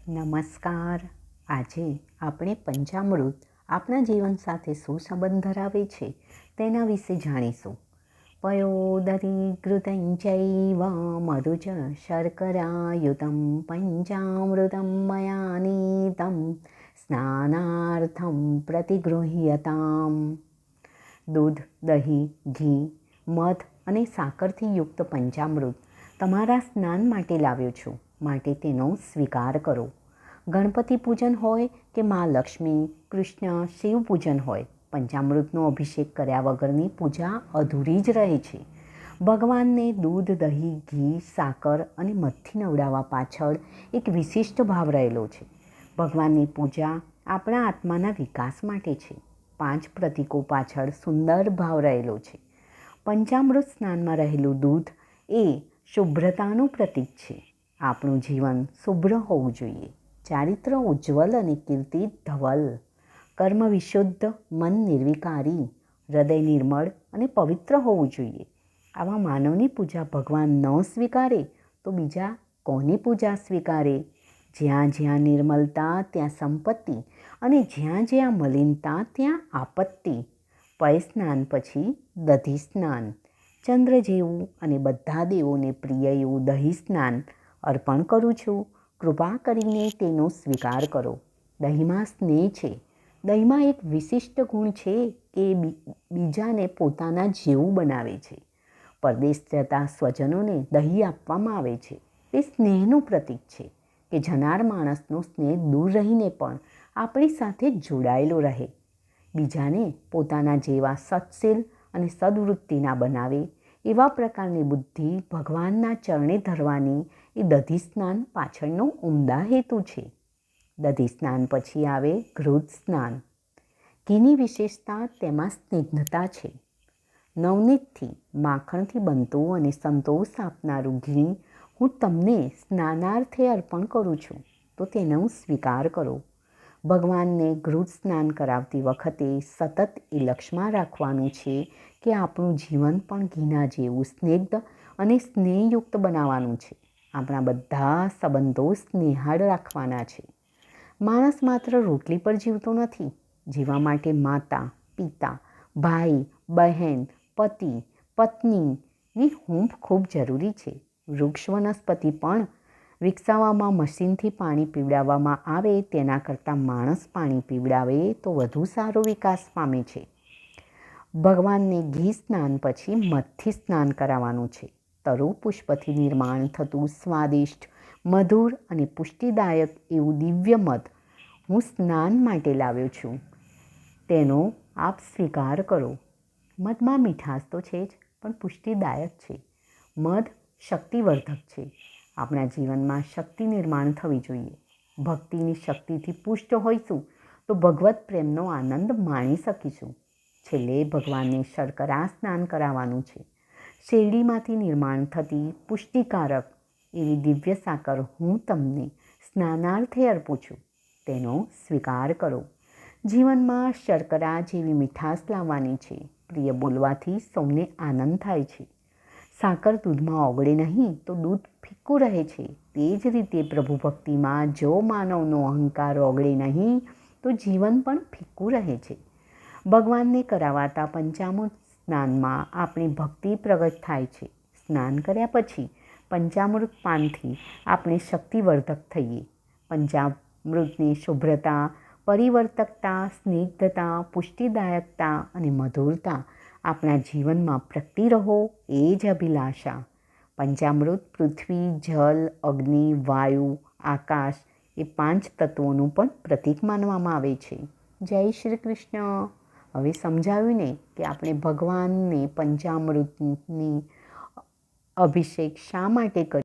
નમસ્કાર. આજે આપણે પંચામૃત આપણા જીવન સાથે શું સંબંધ ધરાવે છે તેના વિશે જાણીશું. પયોદરી ઘૃતં ચૈવ મધુચ શર્કરાયુતં પંચામૃતં મયા નીતં સ્નાનાર્થં પ્રતિગૃહ્યતામ. દૂધ, દહીં, ઘી, મધ અને સાકરથી યુક્ત પંચામૃત તમારા સ્નાન માટે લાવ્યો છું, માટે તેનો સ્વીકાર કરો. ગણપતિ પૂજન હોય કે મા લક્ષ્મી, કૃષ્ણ, શિવ પૂજન હોય, પંચામૃતનો અભિષેક કર્યા વગરની પૂજા અધૂરી જ રહે છે. ભગવાનને દૂધ, દહીં, ઘી, સાકર અને મધથી નવડાવવા પાછળ એક વિશિષ્ટ ભાવ રહેલો છે. ભગવાનની પૂજા આપણા આત્માના વિકાસ માટે છે. 5 પ્રતીકો પાછળ સુંદર ભાવ રહેલો છે. પંચામૃત સ્નાનમાં રહેલું દૂધ એ શુભ્રતાનું પ્રતીક છે. આપણું જીવન શુભ્ર હોવું જોઈએ, ચારિત્ર ઉજ્જવલ અને કીર્તિ ધવલ, કર્મ વિશુદ્ધ, મન નિર્વિકારી, હૃદય નિર્મળ અને પવિત્ર હોવું જોઈએ. આવા માનવની પૂજા ભગવાન ન સ્વીકારે તો બીજા કોની પૂજા સ્વીકારે? જ્યાં જ્યાં નિર્મલતા ત્યાં સંપત્તિ અને જ્યાં જ્યાં મલિનતા ત્યાં આપત્તિ. પય સ્નાન પછી દધી સ્નાન. ચંદ્ર જેવું અને બધા દેવોને પ્રિય એવું દહીં સ્નાન અર્પણ કરું છું. કૃપા કરીને તેનો સ્વીકાર કરો. દહીંમાં સ્નેહ છે. દહીંમાં એક વિશિષ્ટ ગુણ છે કે બીજાને પોતાના જેવું બનાવે છે. પરદેશ જતા સ્વજનોને દહીં આપવામાં આવે છે. તે સ્નેહનું પ્રતીક છે કે જનાર માણસનો સ્નેહ દૂર રહીને પણ આપણી સાથે જોડાયેલો રહે. બીજાને પોતાના જેવા સત્શીલ અને સદવૃત્તિના બનાવે એવા પ્રકારની બુદ્ધિ ભગવાનના ચરણે ધરવાની એ દધી સ્નાન પાછળનો ઉમદા હેતુ છે. દધી સ્નાન પછી આવે ઘૃત સ્નાન. ઘીની વિશેષતા તેમાં સ્નિગ્ધતા છે. નવનીતથી, માખણથી બનતું અને સંતોષ આપનારું ઘી હું તમને સ્નાનાર્થે અર્પણ કરું છું, તો તેનો સ્વીકાર કરો. ભગવાનને ઘૃત સ્નાન કરાવતી વખતે સતત એ લક્ષમાં રાખવાનું છે કે આપણું જીવન પણ ઘીના જેવું સ્નિગ્ધ અને સ્નેહયુક્ત બનાવવાનું છે. આપણા બધા સંબંધો સ્નેહાળ રાખવાના છે. માણસ માત્ર રોટલી પર જીવતો નથી. જીવવા માટે માતા, પિતા, ભાઈ, બહેન, પતિ, પત્નીની હૂંફ ખૂબ જરૂરી છે. વૃક્ષ વનસ્પતિ પણ વિકસાવવામાં મશીનથી પાણી પીવડાવવામાં આવે તેના કરતાં માણસ પાણી પીવડાવે તો વધુ સારો વિકાસ પામે છે. ભગવાનને ઘી સ્નાન પછી મધથી સ્નાન કરાવવાનું છે. તરુ પુષ્પથી નિર્માણ થતું સ્વાદિષ્ટ, મધુર અને પુષ્ટિદાયક એવું દિવ્ય મધ હું સ્નાન માટે લાવ્યો છું. તેનો આપ સ્વીકાર કરો. મધમાં મીઠાશ તો છે જ, પણ પુષ્ટિદાયક છે. મધ શક્તિવર્ધક છે. આપણા જીવનમાં શક્તિ નિર્માણ થવી જોઈએ. ભક્તિની શક્તિથી પુષ્ટ હોઈશું તો ભગવત પ્રેમનો આનંદ માણી શકીશું. છેલ્લે ભગવાનને શર્કરા સ્નાન કરાવવાનું છે. શેરડીમાંથી નિર્માણ થતી પુષ્ટિકારક એવી દિવ્ય સાકર હું તમને સ્નાનાર્થે અર્પું છું. તેનો સ્વીકાર કરો. જીવનમાં શર્કરા જેવી મીઠાશ લાવવાની છે. પ્રિય બોલવાથી સૌને આનંદ થાય છે. સાકર દૂધમાં ઓગળે નહીં તો દૂધ ફીક્કું રહે છે. તે જ રીતે પ્રભુ ભક્તિમાં જો માનવનો અહંકાર ઓગળે નહીં તો જીવન પણ ફીક્કું રહે છે. ભગવાનને કરાવાતા પંચામૃત સ્નાનમાં આપણી ભક્તિ પ્રગટ થાય છે. સ્નાન કર્યા પછી પંચામૃત પાનથી આપણે શક્તિવર્ધક થઈએ. પંચામૃતની શુભ્રતા, પરિવર્તકતા, સ્નિગ્ધતા, પુષ્ટિદાયકતા અને મધુરતા આપણા જીવનમાં પ્રગટી રહો એ જ અભિલાષા. પંચામૃત પૃથ્વી, જલ, અગ્નિ, વાયુ, આકાશ એ 5 તત્વોનું પણ પ્રતીક માનવામાં આવે છે. જય શ્રી કૃષ્ણ. હવે સમજાવ્યું ને કે આપણે ભગવાનને પંચામૃતની અભિષેક શા માટે કરીએ.